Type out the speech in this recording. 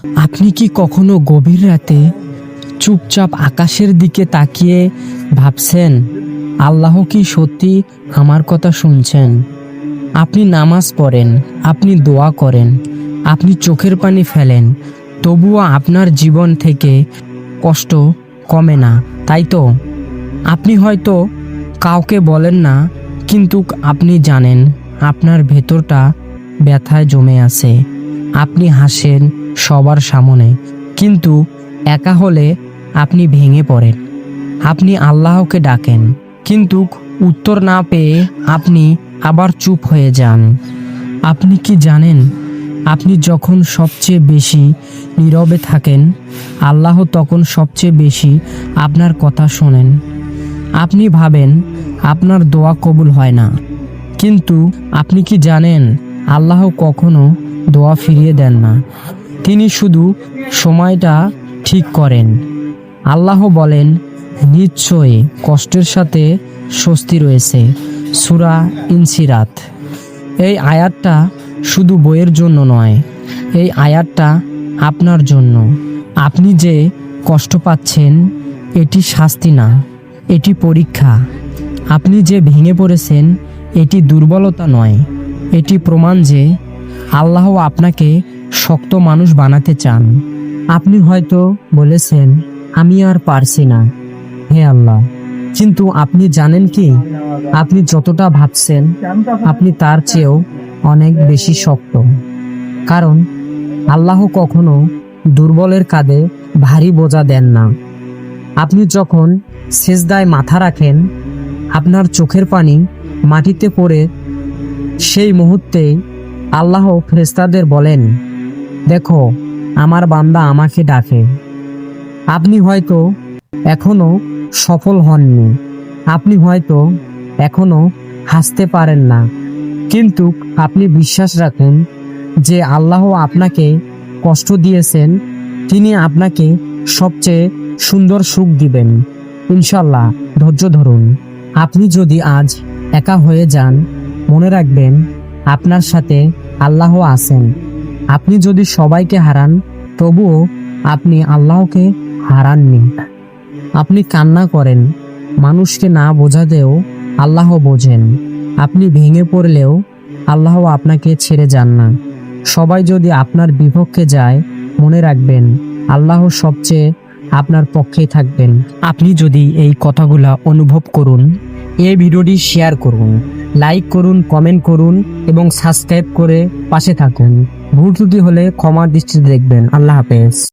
আপনি কি কখনো গভীর রাতে চুপচাপ আকাশের দিকে তাকিয়ে ভাবছেন, আল্লাহ কি সত্যি আমার কথা শুনছেন? আপনি নামাজ পড়েন, আপনি দোয়া করেন, আপনি চোখের পানি ফেলেন, তবুও আপনার জীবন থেকে কষ্ট কমে না, তাই তো? আপনি হয়তো কাউকে বলেন না, কিন্তু আপনি জানেন আপনার ভেতরটা ব্যথায় জমে আছে। আপনি হাসেন সবার সামনে, কিন্তু একা হলে আপনি ভেঙে পড়েন। আপনি আল্লাহকে ডাকেন, কিন্তু উত্তর না পেয়ে আপনি আবার চুপ হয়ে যান। আপনি কি জানেন, আপনি যখন সবচেয়ে বেশি নীরবে থাকেন, আল্লাহ তখন সবচেয়ে বেশি আপনার কথা শোনেন। আপনি ভাবেন আপনার দোয়া কবুল হয় না, কিন্তু আপনি কি জানেন আল্লাহ কখনো দোয়া ফিরিয়ে দেন না। তিনি শুধু সময়টা ঠিক করেন। আল্লাহ বলেন, নিশ্চয়ই কষ্টের সাথে স্বস্তি রয়েছে। সূরা ইনসিরাত। এই আয়াতটা শুধু বইয়ের জন্য নয়, এই আয়াতটা আপনার জন্য। আপনি যে কষ্ট পাচ্ছেন, এটি শাস্তি না, এটি পরীক্ষা। আপনি যে ভেঙে পড়েছেন, এটি দুর্বলতা নয়, এটি প্রমাণ যে আল্লাহ আপনাকে শক্ত মানুষ বানাতে চান। আপনি হয়তো বলেছেন, আমি আর পারছি না, হে আল্লাহ। কিন্তু আপনি জানেন কি, আপনি যতটা ভাবছেন আপনি তার চেয়েও অনেক বেশি শক্ত। কারণ আল্লাহ কখনো দুর্বলের কাঁধে ভারী বোঝা দেন না। আপনি যখন সেজদায় মাথা রাখেন, আপনার চোখের পানি মাটিতে পড়ে, সেই মুহূর্তেই আল্লাহ ফেরেশতাদের বলেন, দেখো আমার বান্দা আমাকে ডাকে। আপনি হয়তো এখনো সফল হননি, আপনি হয়তো এখনো হাসতে পারেন না, কিন্তু আপনি বিশ্বাস রাখুন যে আল্লাহ আপনাকে কষ্ট দিয়েছেন, তিনি আপনাকে সবচেয়ে সুন্দর সুখ দিবেন। ইনশাল্লাহ, ধৈর্য ধরুন। আপনি যদি আজ একা হয়ে যান, মনে রাখবেন আপনার সাথে আল্লাহ আছেন। আপনি যদি সবাইকে হারান, তবুও আপনি আল্লাহকে হারাননি। আপনি কান্না করেন, মানুষকে না বোঝাতেও আল্লাহ বোঝেন। আপনি ভেঙে পড়লেও আল্লাহ আপনাকে ছেড়ে যান না। সবাই যদি আপনার বিপক্ষে যায়, মনে রাখবেন আল্লাহ সবচেয়ে আপনার পক্ষেই থাকবেন। আপনি যদি এই কথাগুলা অনুভব করুন, এই ভিডিওটি শেয়ার করুন, লাইক করুন, কমেন্ট করুন এবং সাবস্ক্রাইব করে পাশে থাকুন। ভুল ত্রুটি হলে ক্ষমার দৃষ্টিতে দেখবেন। আল্লাহ হাফেজ।